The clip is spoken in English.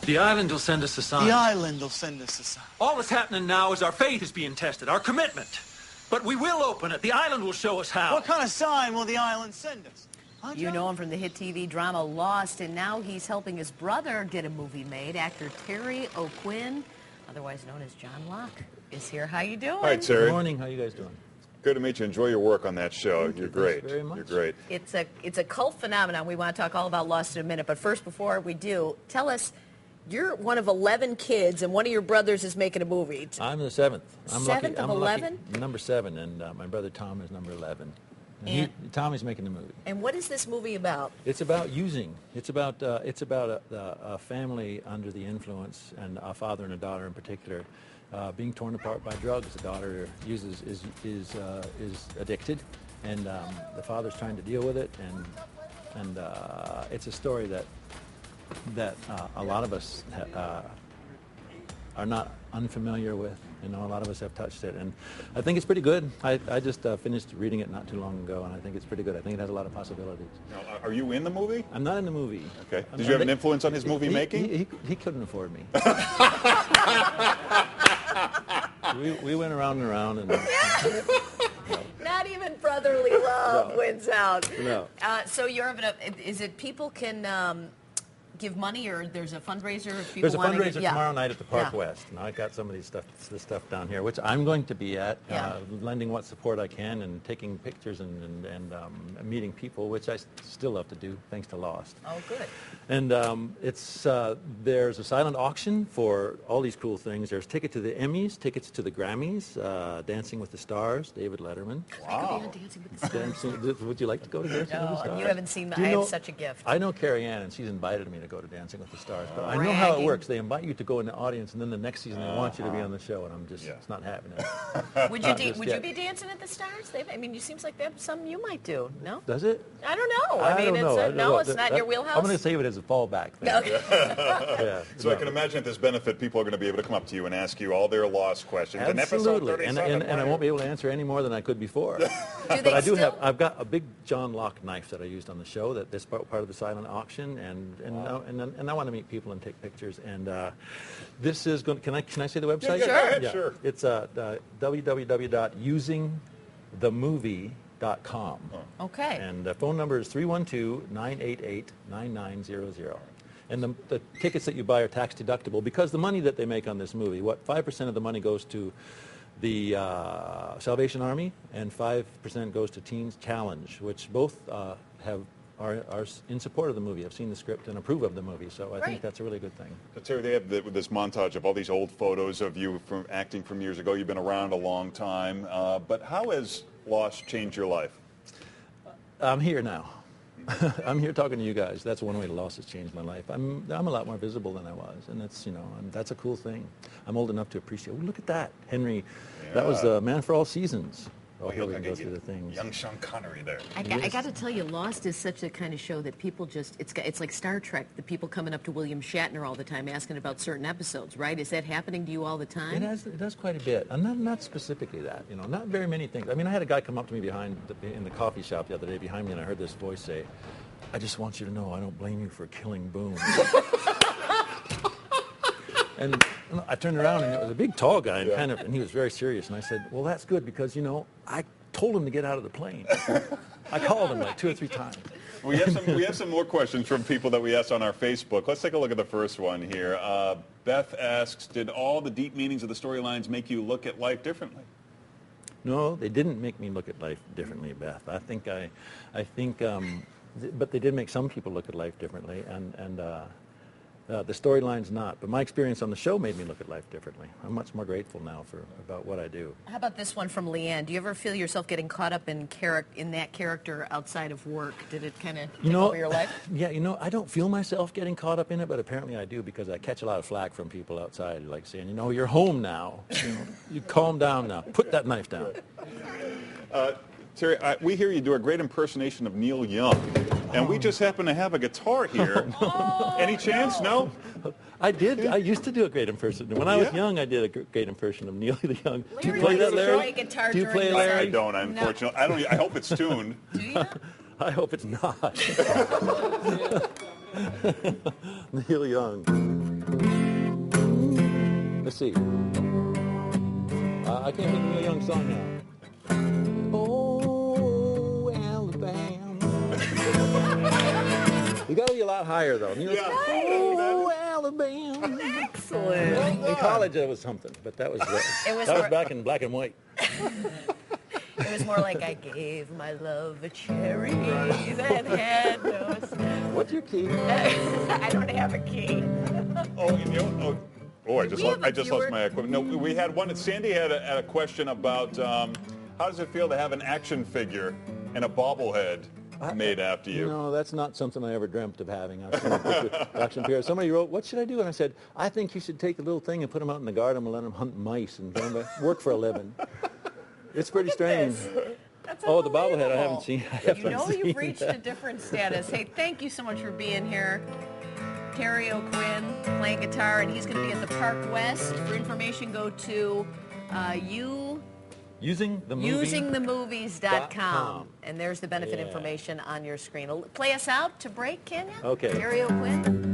The island will send us a sign. The island will send us a sign. All that's happening now is our faith is being tested, our commitment. But we will open it. The island will show us how. What kind of sign will the island send us? Huh, You know him from the hit TV drama Lost, and now he's helping his brother get a movie made. Actor Terry O'Quinn, otherwise known as John Locke, is here. How you doing? Hi, Terry. Good morning. How you guys doing? Good to meet you. Enjoy your work on that show. Thank You're you. great. Thanks very much. You're great. It's a cult phenomenon. We want to talk all about Lost in a minute, but first, before we do, tell us, you're one of 11 kids, and one of your brothers is making a movie. I'm the seventh. I'm Seventh lucky. of I'm 11? Lucky. Number 7, and my brother Tom is number 11. And Tommy's making the movie. And what is this movie about? It's about using. It's about a family under the influence, and a father and a daughter in particular, being torn apart by drugs. The daughter is addicted, and the father's trying to deal with it, and it's a story that a lot of us are not unfamiliar with. You know, a lot of us have touched it, and I think it's pretty good. I just finished reading it not too long ago, and I think it's pretty good. I think it has a lot of possibilities. Now, are you in the movie? I'm not in the movie. Okay. Did you have an influence on his movie making? He couldn't afford me. we went around and around, and Not even brotherly love wins out. No. So you're having is it people can give money, or there's a fundraiser if people There's a want to fundraiser give, tomorrow night at the Park Yeah. West, and I got some of this stuff down here, which I'm going to be at, Yeah. lending what support I can and taking pictures and meeting people, which I still love to do, thanks to Lost. Oh, good. And there's a silent auction for all these cool things. There's tickets to the Emmys, tickets to the Grammys, Dancing with the Stars, David Letterman. I could be on Dancing with the Stars. Would you like to go to Dancing with the No, Stars? you haven't seen Do you I know- have such a gift. I know Carrie Ann, and she's invited me to go to Dancing with the Stars. But I know how it Bragging. works. They invite you to go in the audience, and then the next season they want you to be on the show, and it's not happening. Would you just would yet. you be dancing at the Stars? I mean, it seems like they have some you might do. No, Does it? I don't know. I mean, don't it's know. I don't know. it's not your wheelhouse. I'm going to save it as a fallback thing. Okay. Yeah, So no. I can imagine at this benefit, people are going to be able to come up to you and ask you all their Lost questions. In episode Absolutely, 37, and I won't be able to answer any more than I could before. But they I do still- I've got a big John Locke knife that I used on the show. That's part of the silent auction, and I want to meet people and take pictures. And this is going. Can I say the website? Yeah, go ahead, sure. It's www.usingthemovie.com. Okay. And the phone number is 312-988-9900. And the tickets that you buy are tax deductible because the money that they make on this movie, 5% of the money goes to the Salvation Army and 5% goes to Teens Challenge, which both are in support of the movie. I've seen the script and approve of the movie, so I think that's a really good thing. So Terry, they have this montage of all these old photos of you from acting from years ago. You've been around a long time. But how has Lost changed your life? I'm here now. I'm here talking to you guys. That's one way Lost has changed my life. I'm a lot more visible than I was, and that's a cool thing. I'm old enough to appreciate. Oh, look at that, Henry. Yeah. That was the Man for All Seasons. Oh, here we can go through the things. Young Sean Connery there. I got to tell you, Lost is such a kind of show that people it's like Star Trek, the people coming up to William Shatner all the time asking about certain episodes, right? Is that happening to you all the time? It does quite a bit. And not specifically that, not very many things. I mean, I had a guy come up to me in the coffee shop the other day behind me, and I heard this voice say, "I just want you to know I don't blame you for killing Boone." And I turned around, and it was a big, tall guy, and he was very serious. And I said, "Well, that's good because I told him to get out of the plane. I called him like 2 or 3 times." We have some more questions from people that we asked on our Facebook. Let's take a look at the first one here. Beth asks, "Did all the deep meanings of the storylines make you look at life differently?" No, they didn't make me look at life differently, Beth. But they did make some people look at life differently, and the storyline's not. But my experience on the show made me look at life differently. I'm much more grateful now about what I do. How about this one from Leanne? Do you ever feel yourself getting caught up in that character outside of work? Did it kind of take over your life? Yeah, I don't feel myself getting caught up in it, but apparently I do because I catch a lot of flack from people outside, like saying, "You're home now. You calm down now. Put that knife down." Terry, we hear you do a great impersonation of Neil Young, and we just happen to have a guitar here. Any chance? No? I did. I used to do a great impersonation. When I was young, I did a great impersonation of Neil Young. Do you play that, Larry? Guitar Do you play Larry? I don't, unfortunately. No. I hope it's tuned. Do you? I hope it's not. Neil Young. Let's see. I can't think of a young song now. Oh, Alabama. You got to be a lot higher, though. You know, oh, Alabama. Excellent. In college, that was something, but that was back in black and white. It was more like I gave my love a cherry that had no smell. What's your key? I don't have a key. I just lost my equipment. No, we had one. Sandy had a question about how does it feel to have an action figure and a bobblehead made after you? No, that's not something I ever dreamt of having. I've seen a picture of action figure. Somebody wrote, "What should I do?" And I said, "I think you should take a little thing and put them out in the garden and let them hunt mice and work for a living." It's pretty strange. That's Oh, the bobblehead, I unbelievable. haven't seen. You've reached a different status. Hey, thank you so much for being here. Terry O'Quinn playing guitar, and he's going to be at the Park West. For information, go to usingthemovies.com. And there's the benefit information on your screen. Play us out to break, can you? Okay. Terry O'Quinn.